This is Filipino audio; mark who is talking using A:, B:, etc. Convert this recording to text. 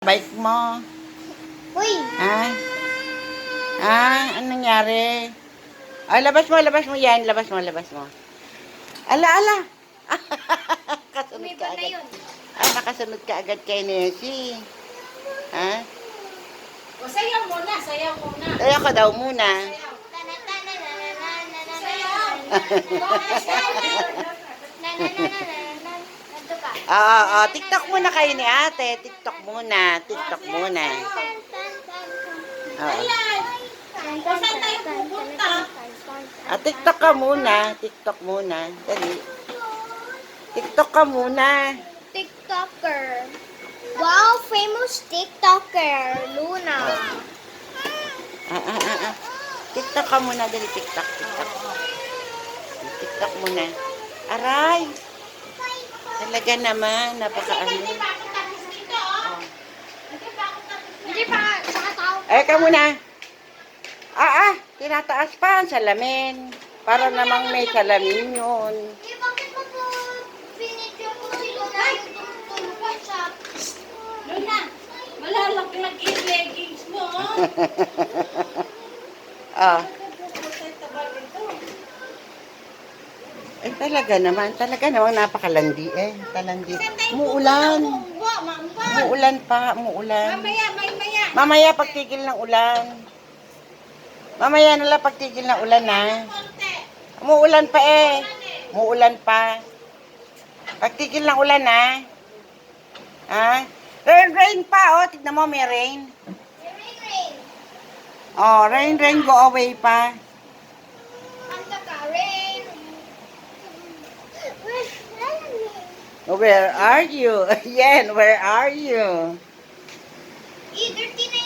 A: Bike mo.
B: Uy!
A: Anong nangyari? Ay, labas mo yan. Labas mo. Ala. Kasunod ka
B: Umiba na
A: agad.
B: yun.
A: Nakasunod ka agad kay Nessie. Ha?
C: O, sayaw muna.
A: Kaya ka daw muna. TikTok muna kayo ni ate. TikTok muna. Oo.
C: Saan tayo pupunta?
A: TikTok ka muna. Dali. TikTok ka muna.
B: TikToker. Wow, famous TikToker, Luna.
A: TikTok ka muna. Dali, TikTok. TikTok muna. Aray! Talaga naman. Napakaano.
B: Hindi pa, saka tao.
A: Ka muna. Tinataas pa ang salamin. Para namang may salamin yun.
B: Bakit mo po binidyo ko si Luna yung tumutulog siya?
C: Luna, malalaglag yung leggings mo.
A: Talaga naman napakalandi talandi. Muulan pa.
C: Mamaya.
A: Mamaya pagtigil ng ulan. Mamaya na lang pagtigil ng ulan ha. Muulan pa. Pagtigil ng ulan ha. Rain pa tignan mo may rain. Rain go away pa.
B: Kanta ka, Rain.
A: Where are you? Yan, where are you?
B: Dirty na